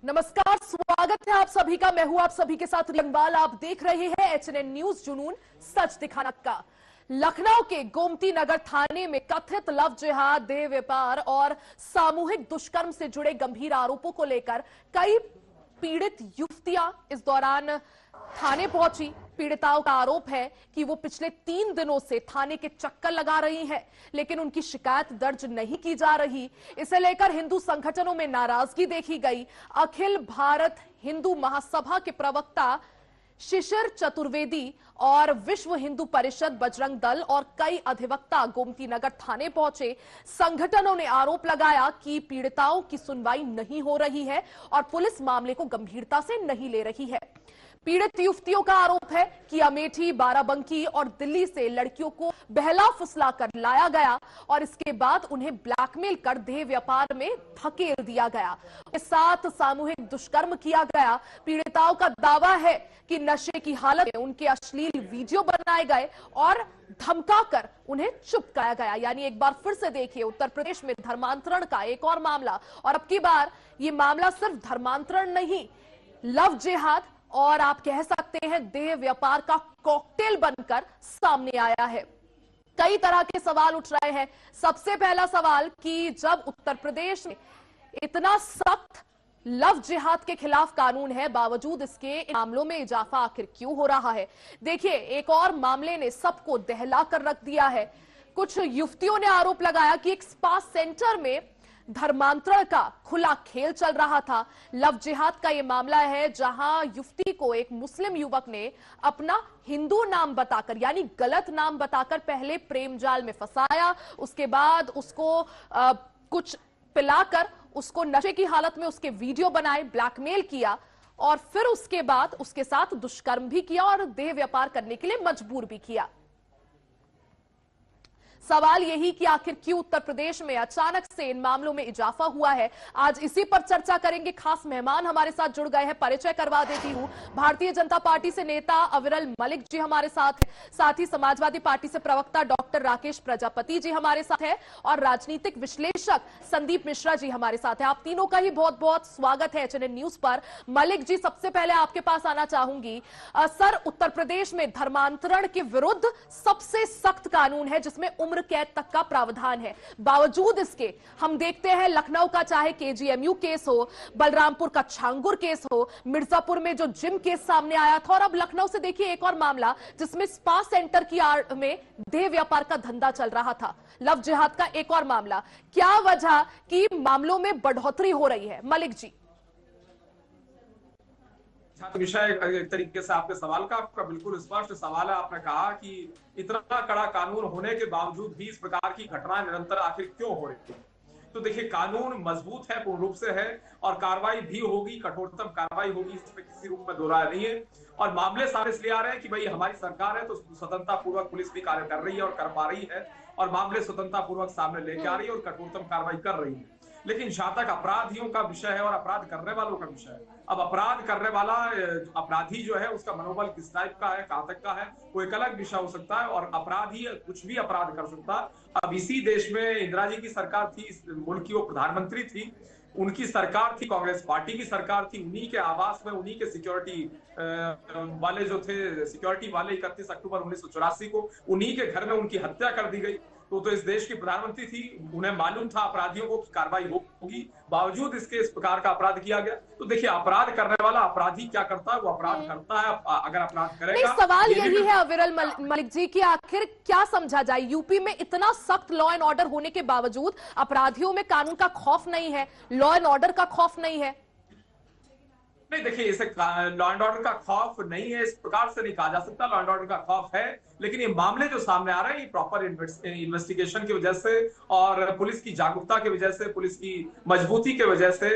नमस्कार, स्वागत है आप सभी का। मैं हूं आप सभी के साथ रियंगवाल। आप देख रहे हैं एचएनएन न्यूज, जुनून सच दिखाना का। लखनऊ के गोमती नगर थाने में कथित लव जिहाद, देह व्यापार और सामूहिक दुष्कर्म से जुड़े गंभीर आरोपों को लेकर कई पीड़ित युवतियां इस दौरान थाने पहुंची। पीड़िताओं का आरोप है कि वो पिछले 3 दिनों से थाने के चक्कर लगा रही हैं, लेकिन उनकी शिकायत दर्ज नहीं की जा रही। इसे लेकर हिंदू संगठनों में नाराजगी देखी गई। अखिल भारत हिंदू महासभा के प्रवक्ता शिशिर चतुर्वेदी और विश्व हिंदू परिषद, बजरंग दल और कई अधिवक्ता गोमती नगर थाने पहुंचे। संगठनों ने आरोप लगाया कि पीड़िताओं की सुनवाई नहीं हो रही है और पुलिस मामले को गंभीरता से नहीं ले रही है। पीड़ित युवतियों का आरोप है कि अमेठी, बाराबंकी और दिल्ली से लड़कियों को बहला फुसला कर लाया गया और इसके बाद उन्हें ब्लैकमेल कर देह व्यापार में धकेल दिया गया। इसके साथ सामूहिक दुष्कर्म किया गया। पीड़िताओं का दावा है कि नशे की हालत में उनके अश्लील वीडियो बनाए गए और धमकाकर उन्हें चुपकाया गया। यानी एक बार फिर से देखिए, उत्तर प्रदेश में धर्मांतरण का एक और मामला, और अब की बार ये मामला सिर्फ धर्मांतरण नहीं, लव जिहाद और आप कह सकते हैं देह व्यापार का कॉकटेल बनकर सामने आया है। कई तरह के सवाल उठ रहे हैं। सबसे पहला सवाल कि जब उत्तर प्रदेश में इतना सख्त लव जिहाद के खिलाफ कानून है, बावजूद इसके मामलों में इजाफा आखिर क्यों हो रहा है। देखिए, एक और मामले ने सबको दहला कर रख दिया है। कुछ युवतियों ने आरोप लगाया कि एक स्पा सेंटर में धर्मांतरण का खुला खेल चल रहा था। लव जिहाद का यह मामला है जहां युवती को एक मुस्लिम युवक ने अपना हिंदू नाम बताकर, यानी गलत नाम बताकर, पहले प्रेम जाल में फंसाया। उसके बाद उसको कुछ पिलाकर उसको नशे की हालत में उसके वीडियो बनाए, ब्लैकमेल किया और फिर उसके बाद उसके साथ दुष्कर्म भी किया और देह व्यापार करने के लिए मजबूर भी किया। सवाल यही कि आखिर क्यों उत्तर प्रदेश में अचानक से इन मामलों में इजाफा हुआ है। आज इसी पर चर्चा करेंगे। खास मेहमान हमारे साथ जुड़ गए हैं, परिचय करवा देती हूं। भारतीय जनता पार्टी से नेता अविरल मलिक जी हमारे साथ हैं, साथ ही समाजवादी पार्टी से प्रवक्ता डॉक्टर राकेश प्रजापति जी हमारे साथ हैं और राजनीतिक विश्लेषक संदीप मिश्रा जी हमारे साथ हैं। आप तीनों का ही बहुत बहुत स्वागत है एचएनएन न्यूज पर। मलिक जी, सबसे पहले आपके पास आना चाहूंगी। सर, उत्तर प्रदेश में धर्मांतरण के विरुद्ध सबसे सख्त कानून है जिसमें उम्र कैद तक का प्रावधान है। बावजूद इसके हम देखते हैं लखनऊ का चाहे केजीएमयू केस हो, बलरामपुर का छांगुर केस हो, मिर्जापुर में जो जिम केस सामने आया था, और अब लखनऊ से देखिए एक और मामला जिसमें स्पा सेंटर की आड़ में देह व्यापार का धंधा चल रहा था। लव जिहाद का एक और मामला। क्या वजह कि मामलों में बढ़ोतरी हो रही है? मलिक जी। विषय एक तरीके से आपके सवाल का आपका बिल्कुल स्पष्ट सवाल है। आपने कहा कि इतना कड़ा कानून होने के बावजूद भी इस प्रकार की घटनाएं निरंतर आखिर क्यों हो रही है। तो देखिए, कानून मजबूत है, पूर्ण रूप से है, और कार्रवाई भी होगी, कठोरतम कार्रवाई होगी, इसमें किसी रूप में दो राय नहीं है। और मामले सारे इसलिए आ रहे हैं कि भाई हमारी सरकार है तो स्वतंत्रता पूर्वक पुलिस भी कार्य कर रही है और कर पा रही है, और मामले स्वतंत्रता पूर्वक सामने लेके आ रही है और कठोरतम कार्रवाई कर रही है। लेकिन जहां तक अपराधियों का विषय है और अपराध करने वालों का विषय है, अब अपराध करने वाला अपराधी जो है उसका मनोबल किस टाइप का है, कहां तक का है, वो एक अलग विषय हो सकता है, और अपराधी कुछ भी अपराध कर सकता है। अब इसी देश में इंदिरा जी की सरकार थी, इस मुल्क की वो प्रधानमंत्री थी, उनकी सरकार थी, कांग्रेस पार्टी की सरकार थी, उन्हीं के आवास में उन्हीं के सिक्योरिटी वाले जो थे, सिक्योरिटी वाले 31 अक्टूबर 1984 को उन्हीं के घर में उनकी हत्या कर दी गई। तो इस देश की प्रधानमंत्री थी, उन्हें मालूम था अपराधियों को कि कार्रवाई होगी, बावजूद इसके इस प्रकार का अपराध किया गया। तो देखिए, अपराध करने वाला अपराधी क्या करता है, वो अपराध करता है। अगर अपराध करेगा, सवाल यही है अविरल मलिक जी कि आखिर क्या समझा जाए, यूपी में इतना सख्त लॉ एंड ऑर्डर होने के बावजूद अपराधियों में कानून का खौफ नहीं है, लॉ एंड ऑर्डर का खौफ नहीं है। नहीं, देखिए, इसे लॉ एंड ऑर्डर का खौफ नहीं है, इस प्रकार से नहीं कहा जा सकता। लॉ एंड ऑर्डर का खौफ है, लेकिन ये मामले जो सामने आ रहे हैं, ये प्रॉपर इन्वेस्टिगेशन की वजह से और पुलिस की जागरूकता की वजह से, पुलिस की मजबूती की वजह से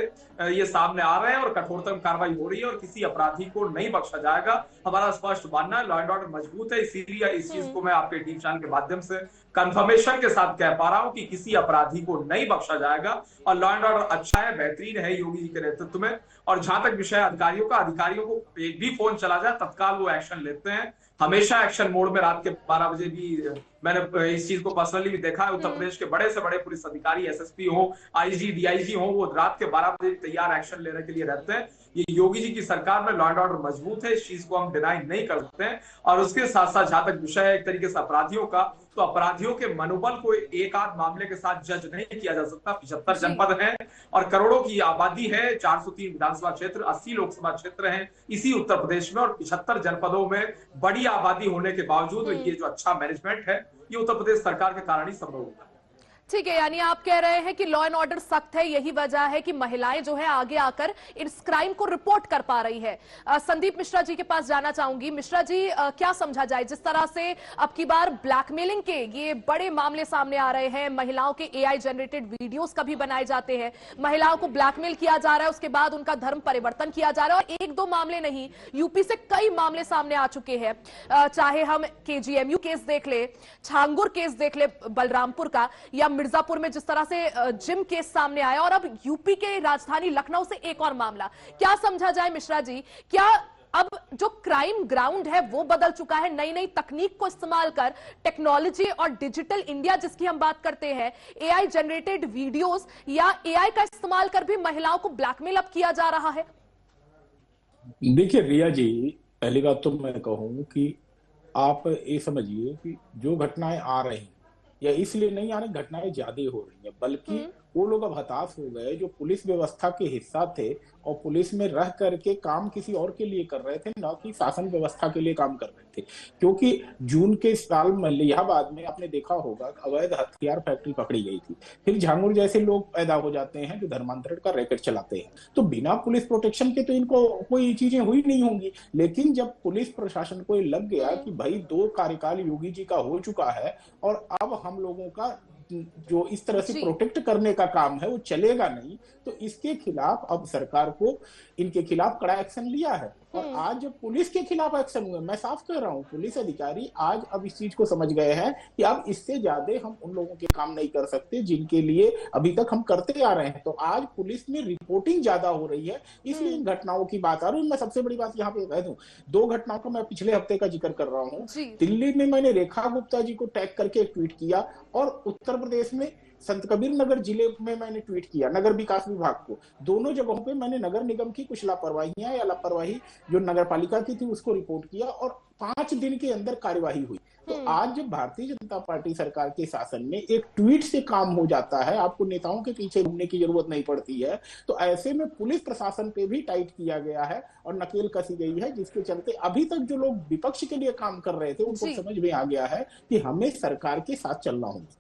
ये सामने आ रहे हैं और कठोरतम कार्रवाई हो रही है और किसी अपराधी को नहीं बख्शा जाएगा। हमारा स्पष्ट मानना है, लॉ एंड ऑर्डर मजबूत है, इसीलिए इस चीज को मैं आपके टीवी चैनल के माध्यम से कंफर्मेशन के साथ कह पा रहा हूं कि किसी अपराधी को नहीं बख्शा जाएगा। और लॉ एंड ऑर्डर अच्छा है, बेहतरीन है योगी जी के नेतृत्व में। और जहां तक विषय अधिकारियों का, अधिकारियों को एक भी फोन चला जाए तत्काल वो एक्शन लेते हैं। हमेशा एक्शन मोड में रात के 12 बजे भी मैंने इस चीज को पर्सनली भी देखा है। उत्तर प्रदेश के बड़े से बड़े पुलिस अधिकारी, एसएसपी हो, आईजी, डीआईजी हो, वो रात के 12 बजे तैयार एक्शन लेने के लिए रहते हैं। ये योगी जी की सरकार में लॉ एंड ऑर्डर मजबूत है, इस चीज को हम डिनाई नहीं कर सकते हैं। और उसके साथ साथ जहां तक विषय है एक तरीके से अपराधियों का, तो अपराधियों के मनोबल को एक आध मामले के साथ जज नहीं किया जा सकता। 75 जनपद हैं और करोड़ों की आबादी है, 403 विधानसभा क्षेत्र, 80 लोकसभा क्षेत्र हैं इसी उत्तर प्रदेश में, और 75 जनपदों में बड़ी आबादी होने के बावजूद ये जो अच्छा मैनेजमेंट है, ये उत्तर प्रदेश सरकार के कारण ही संभव होगा। ठीक है, यानी आप कह रहे हैं कि लॉ एंड ऑर्डर सख्त है, यही वजह है कि महिलाएं जो है आगे आकर इस क्राइम को रिपोर्ट कर पा रही है। संदीप मिश्रा जी के पास जाना चाहूंगी। मिश्रा जी, क्या समझा जाए जिस तरह से अब की बार ब्लैकमेलिंग के ये बड़े मामले सामने आ रहे हैं, महिलाओं के एआई जनरेटेड वीडियोस कभी बनाए जाते हैं, महिलाओं को ब्लैकमेल किया जा रहा है, उसके बाद उनका धर्म परिवर्तन किया जा रहा है, और एक दो मामले नहीं, यूपी से कई मामले सामने आ चुके हैं। चाहे हम केजीएमयू केस देख ले, छांगुर केस देख ले बलरामपुर का, या मिर्जापुर में जिस तरह से जिम केस सामने आया, और अब यूपी के राजधानी लखनऊ से एक और मामला। क्या समझा जाए मिश्रा जी, क्या अब जो क्राइम ग्राउंड है वो बदल चुका है? नई नई तकनीक को इस्तेमाल कर, टेक्नोलॉजी और डिजिटल इंडिया जिसकी हम बात करते हैं, एआई जनरेटेड वीडियोस या एआई का इस्तेमाल कर भी महिलाओं को ब्लैकमेल अब किया जा रहा है? देखिए रिया जी, पहली बात तो मैं कहूं कि आप ये समझिए कि जो घटनाएं आ रही या इसलिए नहीं आ रही, घटनाएं ज्यादा हो रही हैं, बल्कि वो लोग अब हताश हो गए जो पुलिस व्यवस्था के हिस्सा थे और पुलिस में रह करके काम किसी और के लिए कर रहे थे, न कि शासन व्यवस्था के लिए काम कर रहे थे। क्योंकि जून के साल मलिहाबाद में आपने देखा होगा अवैध हथियार फैक्ट्री पकड़ी गई थी। फिर झांगुर जैसे लोग पैदा हो जाते हैं जो धर्मांतरण का रैकेट चलाते हैं, तो बिना पुलिस प्रोटेक्शन के तो इनको कोई चीजें हुई नहीं होंगी। लेकिन जब पुलिस प्रशासन को लग गया कि भाई 2 कार्यकाल योगी जी का हो चुका है और अब हम लोगों का जो इस तरह से प्रोटेक्ट करने का काम है वो चलेगा नहीं, तो इसके खिलाफ अब सरकार को इनके खिलाफ कड़ा एक्शन लिया है। और आज जब पुलिस के खिलाफ एक्शन हुए, मैं साफ कह रहा हूं, पुलिस अधिकारी आज अब इस चीज को समझ गए हैं कि अब इससे ज्यादा हम उन लोगों के काम नहीं कर सकते जिनके लिए अभी तक हम करते आ रहे हैं। तो आज पुलिस में रिपोर्टिंग ज्यादा हो रही है, इसलिए इन घटनाओं की बात आ रही है। मैं सबसे बड़ी बात यहाँ पे कह दूं, 2 घटनाओं का मैं पिछले हफ्ते का जिक्र कर रहा हूँ। दिल्ली में मैंने रेखा गुप्ता जी को टैग करके एक ट्वीट किया, और उत्तर प्रदेश में संत कबीर नगर जिले में मैंने ट्वीट किया नगर विकास विभाग को। दोनों जगहों पे मैंने नगर निगम की कुछ लापरवाहियां या लापरवाही जो नगर पालिका की थी उसको रिपोर्ट किया, और 5 दिन के अंदर कार्यवाही हुई। तो आज जब भारतीय जनता पार्टी सरकार के शासन में एक ट्वीट से काम हो जाता है, आपको नेताओं के पीछे घूमने की जरूरत नहीं पड़ती है, तो ऐसे में पुलिस प्रशासन पे भी टाइट किया गया है और नकेल कसी गई है, जिसके चलते अभी तक जो लोग विपक्ष के लिए काम कर रहे थे उनको समझ में आ गया है कि हमें सरकार के साथ चलना होगा।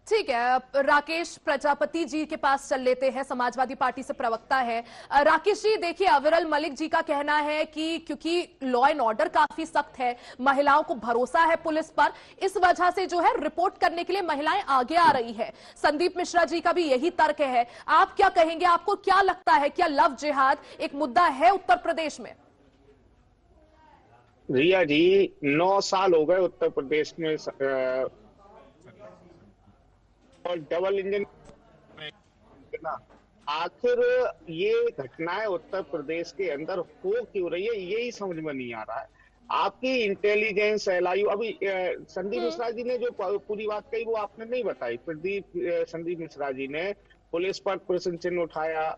ठीक है, राकेश प्रजापति जी के पास चल लेते हैं, समाजवादी पार्टी से प्रवक्ता है। राकेश जी, देखिए अविरल मलिक जी का कहना है कि क्योंकि लॉ एंड ऑर्डर काफी सख्त है, महिलाओं को भरोसा है पुलिस पर, इस वजह से जो है रिपोर्ट करने के लिए महिलाएं आगे आ रही है। संदीप मिश्रा जी का भी यही तर्क है, आप क्या कहेंगे? आपको क्या लगता है, क्या लव जिहाद एक मुद्दा है उत्तर प्रदेश में? रिया जी, 9 साल हो गए उत्तर प्रदेश में और डबल इंजन ना, आखिर ये घटनाएं उत्तर प्रदेश के अंदर हो क्यों रही है, यही समझ में नहीं आ रहा है। आपकी इंटेलिजेंस एलआईयू, अभी संदीप मिश्रा जी ने जो पूरी बात कही वो आपने नहीं बताई। संदीप मिश्रा जी ने पुलिस पर प्रश्न चिन्ह उठाया,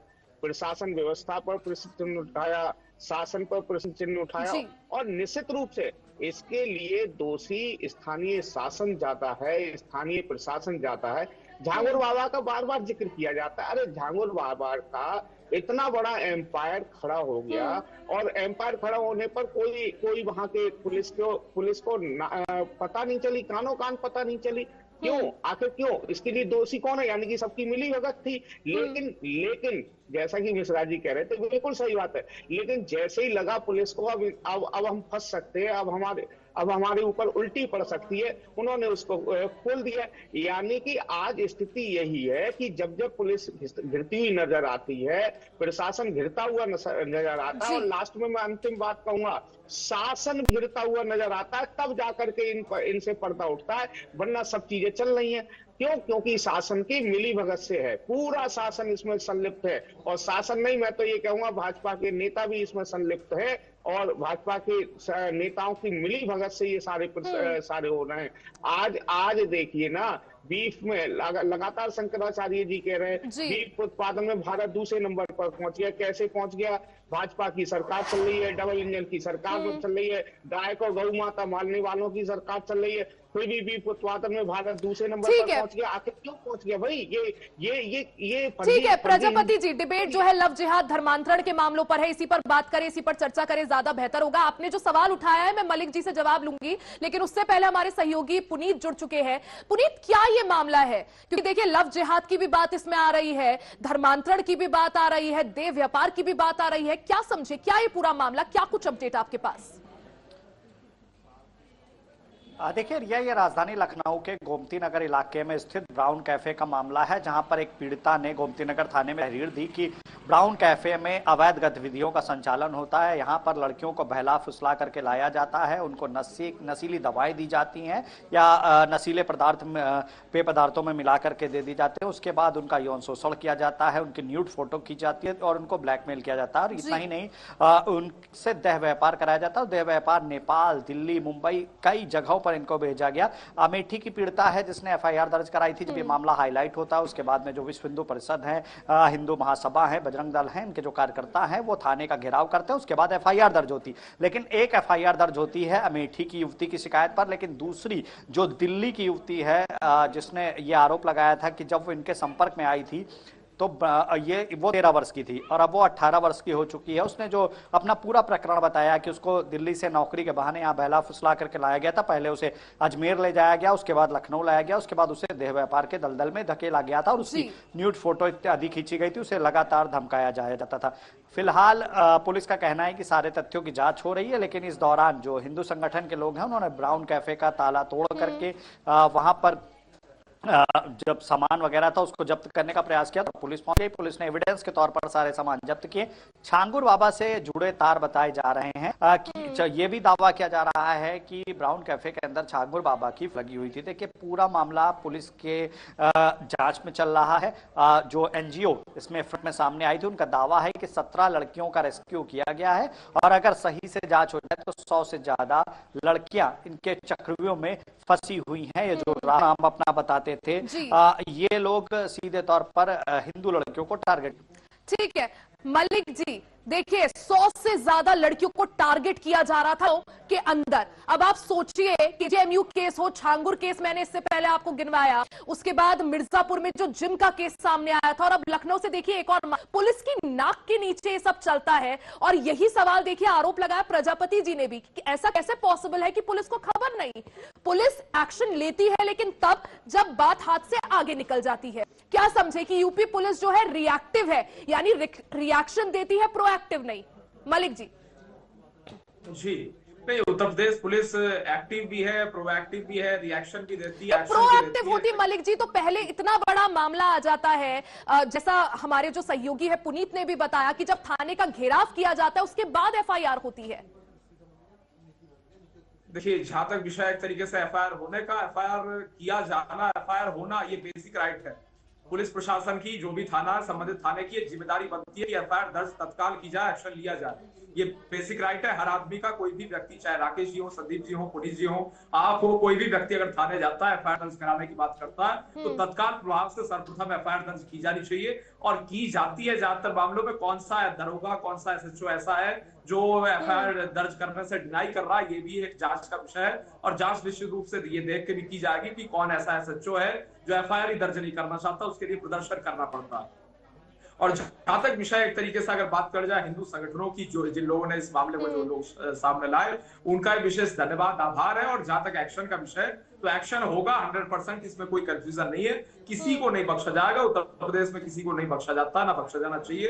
प्रशासन व्यवस्था पर प्रश्न चिन्ह उठाया, शासन पर प्रश्न चिन्ह उठाया, और निश्चित रूप से इसके लिए दोषी स्थानीय शासन जाता है, स्थानीय प्रशासन जाता है। झांगुर बाबा का बार बार जिक्र किया जाता है, अरे झांगुर बाबा का इतना बड़ा एम्पायर खड़ा हो गया, और एम्पायर खड़ा होने पर कोई वहां के पुलिस को पता नहीं चली, कानो कान पता नहीं चली। क्यों? आखिर क्यों? इसके लिए दोषी कौन है? यानी कि सबकी मिली भगत थी। लेकिन जैसा कि मिश्रा जी कह रहे थे, बिल्कुल सही बात है, लेकिन जैसे ही लगा पुलिस को अब हम फंस सकते हैं, अब हमारे ऊपर उल्टी पड़ सकती है, उन्होंने उसको खोल दिया। यानी कि आज स्थिति यही है कि जब पुलिस घिरती हुई नजर आती है, प्रशासन घिरता हुआ नजर आता है, और लास्ट में मैं अंतिम बात कहूंगा, शासन घिरता हुआ नजर आता है, तब जाकर के इनसे पर्दा उठता है, वरना सब चीजें चल रही हैं। क्यों? क्योंकि शासन की मिलीभगत से है, पूरा शासन इसमें संलिप्त है। और शासन नहीं, मैं तो ये कहूंगा भाजपा के नेता भी इसमें संलिप्त है, और भाजपा के नेताओं की मिलीभगत से ये सारे हो रहे हैं। आज देखिए ना, बीफ में लगातार शंकराचार्य जी कह रहे हैं बीफ उत्पादन में भारत दूसरे नंबर पर पहुंच गया। कैसे पहुंच गया? भाजपा की सरकार चल रही है, डबल इंजन की सरकार चल रही है, गाय को गौ माता मारने वालों की सरकार चल रही है, फिर भी बीफ उत्पादन में भारत दूसरे नंबर पर पहुंच गया। आखिर क्यों पहुंच गया भाई? ये ठीक है प्रजापति जी, डिबेट जो है लव जिहाद धर्मांतरण के मामलों पर है, इसी पर बात करें, इसी पर चर्चा करें, ज्यादा बेहतर होगा। आपने जो सवाल उठाया है मैं मलिक जी से जवाब लूंगी, लेकिन उससे पहले हमारे सहयोगी पुनीत जुड़ चुके हैं। पुनीत, क्या ये मामला है? क्योंकि देखिए लव जिहाद की भी बात इसमें आ रही है, धर्मांतरण की भी बात आ रही है, देह व्यापार की भी बात आ रही है, क्या समझे, क्या ये पूरा मामला, क्या कुछ अपडेट आपके पास? देखिए रिया, ये राजधानी लखनऊ के गोमती नगर इलाके में स्थित ब्राउन कैफे का मामला है, जहां पर एक पीड़िता ने गोमती नगर थाने में तहरीर दी कि ब्राउन कैफे में अवैध गतिविधियों का संचालन होता है। यहां पर लड़कियों को बहला फुसला करके लाया जाता है, उनको नशीली दवाएं दी जाती हैं या नशीले पेय पदार्थों में मिला करके दे दी जाती है। उसके बाद उनका यौन शोषण किया जाता है, उनकी न्यूड फोटो खींची जाती है और उनको ब्लैकमेल किया जाता है। और इतना ही नहीं, उनसे देह व्यापार कराया जाता है। देह व्यापार नेपाल, दिल्ली, मुंबई, कई जगहों इनको भेजा गया। अमेठी की पीड़िता है जिसने एफआईआर दर्ज कराई थी। जब ये मामला हाईलाइट होता है उसके बाद में जो विश्व हिंदू परिषद है, हिंदू महासभा है, बजरंग दल है, इनके जो कार्यकर्ता हैं वो थाने का घेराव करते हैं। उसके बाद एफआईआर दर्ज होती, लेकिन एक एफआईआर दर्ज होती है अमेठी की युवती की शिकायत पर, लेकिन दूसरी जो दिल्ली की युवती है जिसने ये आरोप लगाया था कि जब वो इनके संपर्क में आई थी तो वो 13 वर्ष की थी और अब वो 18 वर्ष की हो चुकी है। उसने जो अपना पूरा प्रकरण बताया कि उसको दिल्ली से नौकरी के बहाने यहाँ बहला फुसला करके लाया गया था। पहले उसे अजमेर ले जाया गया, उसके बाद लखनऊ लाया गया, उसके बाद उसे देह व्यापार के दलदल में धकेला गया था और उसकी न्यूड फोटो इत्यादि खींची गई थी। उसे लगातार धमकाया जाया जाता था। फिलहाल पुलिस का कहना है कि सारे तथ्यों की जांच हो रही है, लेकिन इस दौरान जो हिंदू संगठन के लोग हैं उन्होंने ब्राउन कैफे का ताला तोड़ करके वहां पर जब सामान वगैरह था उसको जब्त करने का प्रयास किया तो पुलिस पहुंच गई। पुलिस ने एविडेंस के तौर पर सारे सामान जब्त किए। छांगुर बाबा से जुड़े तार बताए जा रहे हैं कि ये भी दावा किया जा रहा है कि ब्राउन कैफे के अंदर छांगुर बाबा की लगी हुई थी। देखिए पूरा मामला पुलिस के जांच में चल रहा है। जो एनजीओ इसमें फ्रंट में सामने आई थी उनका दावा है कि 17 लड़कियों का रेस्क्यू किया गया है और अगर सही से जांच हो जाए तो 100 से ज्यादा लड़कियां इनके चक्रव्यूह में फंसी हुई हैं। ये जो नाम अपना बताते थे ये लोग सीधे तौर पर हिंदू लड़कियों को टारगेट। ठीक है मलिक जी, देखिए 100 से ज्यादा लड़कियों को टारगेट किया जा रहा था के अंदर। अब आप सोचिए कि जेएमयू केस हो, छांगुर केस मैंने इससे पहले आपको गिनवाया, उसके बाद मिर्जापुर में जो जिम का केस सामने आया था और अब लखनऊ से देखिए एक और। पुलिस की नाक के नीचे ये सब चलता है और यही सवाल देखिए आरोप लगाया प्रजापति जी ने भी कि ऐसा कैसे पॉसिबल है कि पुलिस को खबर नहीं। पुलिस एक्शन लेती है लेकिन तब जब बात हाथ से आगे निकल जाती है। क्या समझे कि यूपी पुलिस जो है रिएक्टिव है, यानी रिएक्शन देती है, प्रोएक्टिव नहीं। मलिक जी नहीं, उत्तर प्रदेश पुलिस एक्टिव भी है, प्रोएक्टिव भी है, रिएक्शन भी देती है। प्रोएक्टिव होती मलिक जी तो पहले इतना बड़ा मामला आ जाता है। जैसा हमारे जो सहयोगी है पुनीत ने भी बताया कि जब थाने का घेराव किया जाता है उसके बाद एफआईआर होती है। देखिए जहां तक विषय एक तरीके से एफआईआर होने का, एफआईआर किया जाना, एफआईआर होना ये बेसिक राइट है। पुलिस प्रशासन की, जो भी थाना संबंधित थाने की जिम्मेदारी बनती है कि एफआईआर दर्ज तत्काल की जाए, एक्शन लिया जाए। ये बेसिक राइट है हर आदमी का। कोई भी व्यक्ति, चाहे राकेश जी हो, संदीप जी हो, पुनीत जी हो, आप हो, कोई भी व्यक्ति अगर थाने जाता है एफआईआर दर्ज कराने की बात करता है तो तत्काल प्रभाव से सर्वप्रथम एफआईआर दर्ज की जानी चाहिए और की जाती है। ज्यादातर मामलों में कौन सा दरोगा, कौन सा एसएचओ ऐसा है जो एफआईआर दर्ज करने से डिनाई कर रहा है, ये भी एक जांच का विषय है और जांच निश्चित रूप से ये देख के भी की जाएगी कि कौन ऐसा एसएचओ है जो एफआईआर ही दर्ज नहीं करना चाहता, उसके लिए प्रदर्शन करना पड़ता है। और जहां तक विषय एक तरीके से अगर बात कर जाए हिंदू संगठनों की, जो जिन लोगों ने इस मामले में जो लोग सामने लाए उनका विशेष धन्यवाद, आभार है। और जहां तक एक्शन का विषय तो एक्शन होगा 100%, इसमें कोई कंफ्यूजन नहीं है। किसी को नहीं बख्शा जाएगा, उत्तर प्रदेश में किसी को नहीं बख्शा जाता, ना बख्शा जाना चाहिए।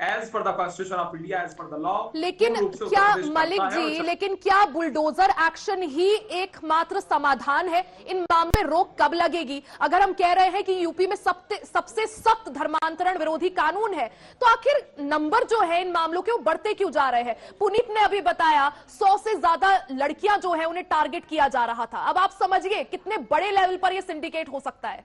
As per the constitution of India, as per the law. लेकिन क्या मलिक जी, लेकिन क्या बुलडोजर एक्शन ही एकमात्र समाधान है? इन मामले में रोक कब लगेगी? अगर हम कह रहे हैं कि यूपी में सबसे सख्त धर्मांतरण विरोधी कानून है तो आखिर नंबर जो है इन मामलों के वो बढ़ते क्यों जा रहे हैं? पुनीत ने अभी बताया 100 से ज्यादा लड़कियां जो है उन्हें टारगेट किया जा रहा था। अब आप समझिए कितने बड़े लेवल पर यह सिंडिकेट हो सकता है।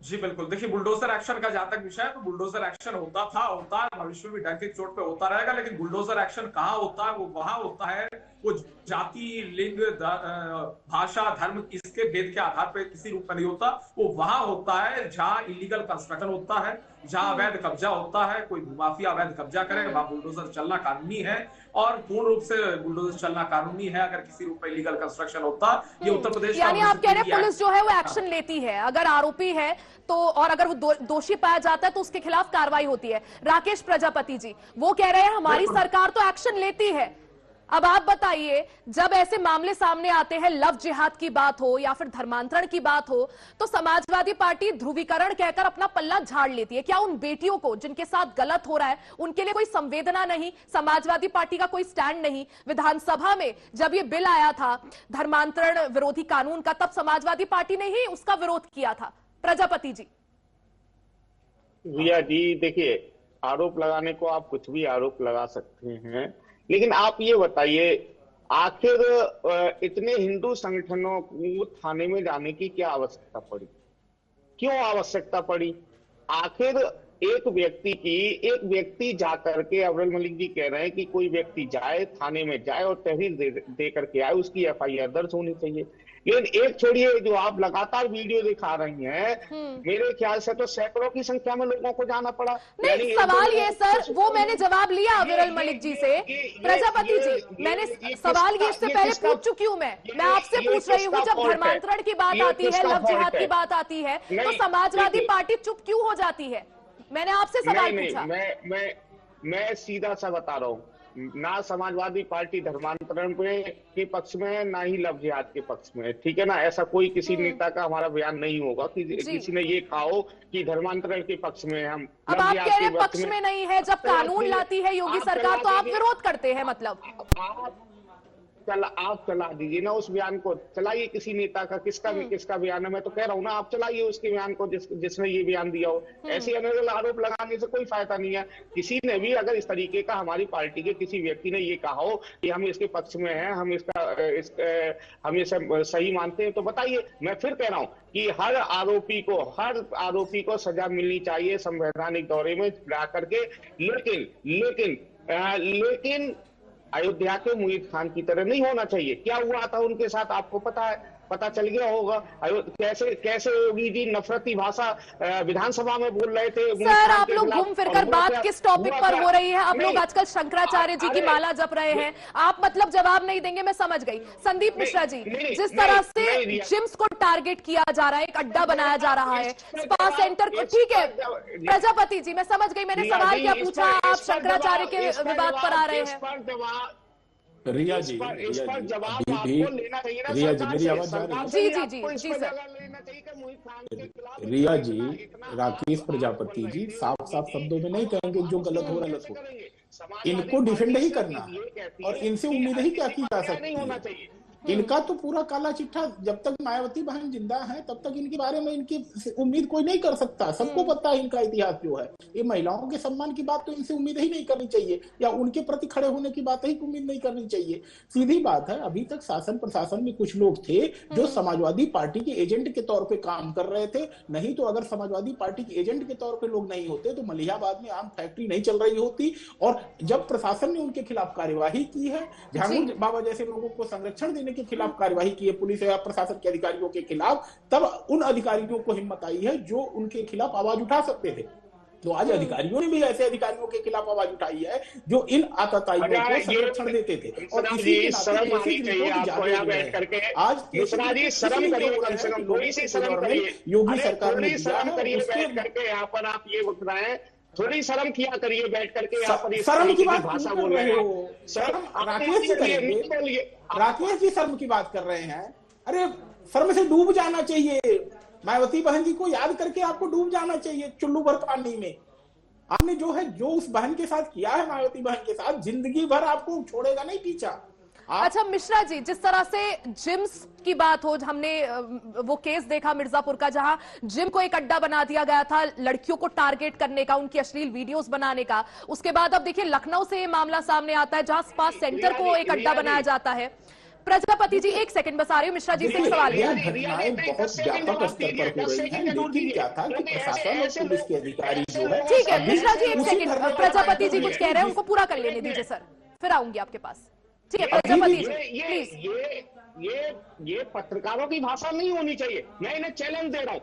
जी बिल्कुल, देखिए बुलडोजर एक्शन का जहां तक विषय है तो बुलडोजर एक्शन होता है, भविष्य में भी डंके की चोट पे होता रहेगा, लेकिन बुलडोजर एक्शन कहाँ होता है? वो वहां होता है वो जाति, लिंग, भाषा, धर्म इसके भेद के आधार पर किसी रूप में नहीं होता। वो वहां होता है जहां इलीगल कंस्ट्रक्शन होता है, जहां अवैध कब्जा होता है, कोई भूमाफिया अवैध कब्जा करे, वहां बुलडोजर चलना कानूनी है और पूर्ण रूप से बुलडोजर चलना कानूनी है अगर किसी रूप में इलीगल कंस्ट्रक्शन होता। ये उत्तर प्रदेश यानी आप कह रहे हैं पुलिस जो है वो एक्शन लेती है, अगर आरोपी है तो, और अगर वो दोषी पाया जाता है तो उसके खिलाफ कार्रवाई होती है। राकेश प्रजापति जी वो कह रहे हैं हमारी सरकार तो एक्शन लेती है। अब आप बताइए, जब ऐसे मामले सामने आते हैं, लव जिहाद की बात हो या फिर धर्मांतरण की बात हो, तो समाजवादी पार्टी ध्रुवीकरण कहकर अपना पल्ला झाड़ लेती है। क्या उन बेटियों को जिनके साथ गलत हो रहा है उनके लिए कोई संवेदना नहीं? समाजवादी पार्टी का कोई स्टैंड नहीं? विधानसभा में जब ये बिल आया था धर्मांतरण विरोधी कानून का, तब समाजवादी पार्टी ने ही उसका विरोध किया था। प्रजापति जी। रिया जी देखिए, आरोप लगाने को आप कुछ भी आरोप लगा सकते हैं, लेकिन आप ये बताइए आखिर इतने हिंदू संगठनों को थाने में जाने की क्या आवश्यकता पड़ी? क्यों आवश्यकता पड़ी? आखिर एक व्यक्ति जाकर के, अब्दुल मलिक जी कह रहे हैं कि कोई व्यक्ति जाए, थाने में जाए और तहरीर दे करके आए, उसकी FIR दर्ज होनी चाहिए। लेकिन एक छोड़िए, जो आप लगातार वीडियो दिखा रही हैं, मेरे ख्याल से तो सैकड़ों की संख्या में लोगों को जाना पड़ा। नहीं, सवाल ये सर, वो मैंने जवाब लिया अब्दुल मलिक जी से। प्रजापति जी, मैंने सवाल ये इससे पहले पूछ चुकी हूँ। मैं आपसे पूछ रही हूँ, जब धर्मांतरण की बात आती है, लव जिहाद की बात आती है, तो समाजवादी पार्टी चुप क्यों हो जाती है? मैंने आपसे सवाल पूछा। मैं सीधा सा बता रहा हूँ, ना समाजवादी पार्टी धर्मांतरण के पक्ष में है, ना ही लव जिहाद के पक्ष में है, ठीक है ना। ऐसा कोई किसी नेता का हमारा बयान नहीं होगा कि किसी ने ये कहा हो कि धर्मांतरण के पक्ष में हम। अब आप कह रहे हैं पक्ष में नहीं है, जब कानून लाती है योगी सरकार तो आप विरोध करते हैं, मतलब आप चला दीजिए ना उस बयान को, चलाइए किसी नेता का, किसका बयान है। मैं तो कह रहा हूँ ना, आप चलाइए उसके बयान को जिसने ये बयान दिया हो। ऐसे अनर्गल आरोप लगाने से कोई फायदा नहीं है। किसी ने भी अगर इस तरीके का, हमारी पार्टी के किसी व्यक्ति ने ये कहा हो कि हम इसके पक्ष में हैं, हम हम इसे सही मानते हैं, तो बताइए। मैं फिर कह रहा हूँ कि हर आरोपी को सजा मिलनी चाहिए संवैधानिक दौरे में ला करके, लेकिन अयोध्या के मुईद खान की तरह नहीं होना चाहिए। क्या हुआ था उनके साथ आपको पता है, पता चल गया होगा। कैसे योगी जी नफरती भाषा विधानसभा में बोल रहे थे। सर आप लोग घूम फिरकर बात किस टॉपिक पर हो रही है? आप लोग आजकल शंकराचार्य जी की माला जप रहे हैं। आप मतलब जवाब नहीं देंगे, मैं समझ गई। संदीप मिश्रा जी, जिस तरह से जिम्स को टारगेट किया जा रहा है, एक अड्डा बनाया जा रहा है, स्पा सेंटर को, ठीक है प्रजापति जी मैं समझ गई, मैंने सवाल क्या पूछा, आप शंकराचार्य के विवाद पर आ रहे हैं। रिया जी, जवाब आपको लेना चाहिए ना। रिया जी मेरी आवाज जा रही है? जी सर। रिया जी, राकेश प्रजापति जी साफ शब्दों में नहीं कहेंगे जो गलत हो रहा है, इनको डिफेंड ही करना और इनसे उम्मीद ही क्या की जा सकती है। इनका तो पूरा काला चिट्ठा, जब तक मायावती बहन जिंदा है तब तक इनके बारे में इनकी उम्मीद कोई नहीं कर सकता। सबको पता है इनका इतिहास जो है। ये महिलाओं के सम्मान की बात तो इनसे उम्मीद ही नहीं करनी चाहिए, या उनके प्रति खड़े होने की बात ही उम्मीद नहीं करनी चाहिए। सीधी बात है, अभी तक शासन प्रशासन में कुछ लोग थे जो समाजवादी पार्टी के एजेंट के तौर पर काम कर रहे थे। नहीं तो अगर समाजवादी पार्टी के एजेंट के तौर पर लोग नहीं होते तो मलिहाबाद में आम फैक्ट्री नहीं चल रही होती। और जब प्रशासन ने उनके खिलाफ कार्यवाही की है, झांगुर बाबा जैसे लोगों को संरक्षण देने के खिलाफ कार्यवाही की है पुलिस या प्रशासन के अधिकारियों के खिलाफ, तब उन अधिकारियों को हिम्मत आई है जो उनके खिलाफ आवाज उठा सकते थे। तो आज अधिकारियों ने भी ऐसे अधिकारियों के खिलाफ आवाज उठाई है जो इन आतताइयों को संरक्षण देते थे। और इसी के नाते योगी सरकार ने यहाँ पर आप ये बता रहे हैं, थोड़ी शर्म किया करिए बैठ करके यहाँ पर शर्म की बात भाषा बोल रहे हो। राकेश जी शर्म की बात कर रहे हैं। अरे शर्म से डूब जाना चाहिए। मायावती बहन जी को याद करके आपको डूब जाना चाहिए चुल्लू भर पानी में। आपने जो उस बहन के साथ किया है, मायावती बहन के साथ, जिंदगी भर आपको छोड़ेगा नहीं पीछा। अच्छा मिश्रा जी, जिस तरह से जिम्स की बात हो, हमने वो केस देखा मिर्जापुर का जहां जिम को एक अड्डा बना दिया गया था लड़कियों को टारगेट करने का, उनकी अश्लील वीडियोस बनाने का। उसके बाद अब देखिए लखनऊ से ये मामला सामने आता है जहां स्पा सेंटर को एक अड्डा बनाया जाता है। प्रजापति जी एक सेकंड बस आ रही हूँ, मिश्रा जी से एक सवाल यह है। घटनाएं बहुत व्यापक स्तर पर हो रही हैं, लेकिन क्या था कि प्रशासन और पुलिस के अधिकारी जो है, ठीक है अभी मिश्रा जी एक उसी सेकंड, धरने पर प्रजापति जी बैठे कुछ हैं। कह रहे हैं, उनको पूरा कर लेने दीजिए सर, फिर आऊंगी आपके पास। ठीक है प्रजापति जी प्लीज। ये पत्रकारों की भाषा नहीं होनी चाहिए। मैं इन्हें चैलेंज दे रहा हूँ,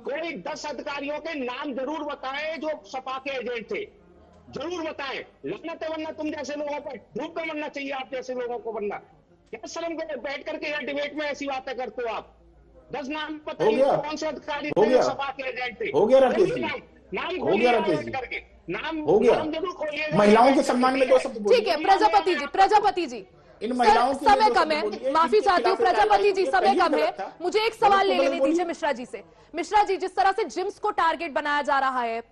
कोई 10 अधिकारियों के नाम जरूर बताएं जो सपा के एजेंट थे, जरूर बताएं। लानत है वरना तुम जैसे लोगों पर, धूप में मरना चाहिए आप जैसे लोगों को। वरना क्या शर्म को बैठ करके यहाँ डिबेट में ऐसी बातें करते हो आप? 10 नाम बताइए कौन से अधिकारी थे जो सपा के एजेंट थे। हो गया राकेश जी, नाम हो गया राकेश जी, करके नाम हो गया। जरूर खोलिए। महिलाओं के सम्मान में 2 शब्द बोलिए। ठीक है प्रजापति जी इन महिलाओं के लिए समय 2 कम शब्द है, बोलिए। माफी इनके चाहती हूँ खिलाफ प्रजापति जी, कार्रवाई समय कहीं कम गलत है, था। मुझे एक सवाल ले गलत लेने बोलिए। दीजिए मिश्रा जी से। मिश्रा जी जिस तरह से जिम्स को टारगेट बनाया जा रहा है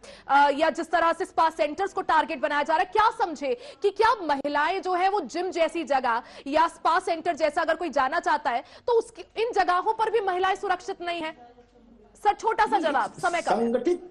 या जिस तरह से स्पा सेंटर्स को टारगेट बनाया जा रहा है, क्या समझे कि क्या महिलाएं जो है वो जिम जैसी जगह या स्पा सेंटर जैसा अगर कोई जाना चाहता है तो उसकी इन जगहों पर भी महिलाएं सुरक्षित नहीं है? सर छोटा सा जवाब, समय कम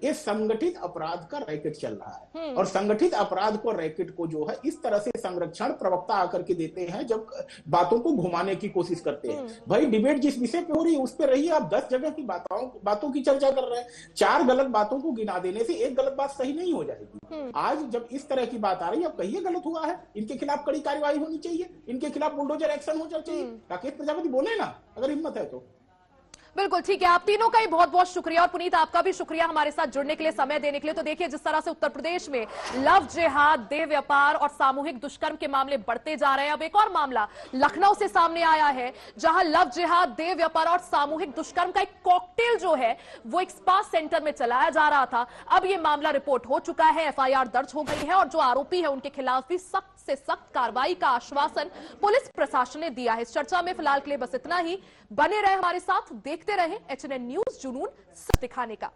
है। संगठित अपराध का रैकेट चल रहा है और संगठित अपराध को रैकेट को जो है इस तरह से संरक्षण प्रवक्ता आकर के देते हैं जब बातों को घुमाने की कोशिश करते हैं। भाई डिबेट जिस विषय पे हो रही है उस पे रहिए, आप 10 जगह की बातों की चर्चा कर रहे हैं। 4 गलत बातों को गिना देने से एक गलत बात सही नहीं हो जाएगी। आज जब इस तरह की बात आ रही है, अब कहिए गलत हुआ है, इनके खिलाफ कड़ी कार्रवाई होनी चाहिए, इनके खिलाफ बुलडोजर एक्शन होना चाहिए। राकेश प्रजापति बोले ना अगर हिम्मत है तो। बिल्कुल ठीक है, आप तीनों का ही बहुत बहुत शुक्रिया और पुनीत आपका भी शुक्रिया हमारे साथ जुड़ने के लिए, समय देने के लिए। तो देखिए जिस तरह से उत्तर प्रदेश में लव जिहाद, देह व्यापार और सामूहिक दुष्कर्म के मामले बढ़ते जा रहे हैं। अब एक और मामला लखनऊ से सामने आया है जहां लव जिहाद, देह व्यापार और सामूहिक दुष्कर्म का एक कॉकटेल जो है वो एक स्पा सेंटर में चलाया जा रहा था। अब ये मामला रिपोर्ट हो चुका है, FIR दर्ज हो गई है और जो आरोपी है उनके खिलाफ भी सख्त से सख्त कार्रवाई का आश्वासन पुलिस प्रशासन ने दिया है। इस चर्चा में फिलहाल के लिए बस इतना ही। बने रहे हमारे साथ, देखते रहे HNN न्यूज, जुनून सच दिखाने का।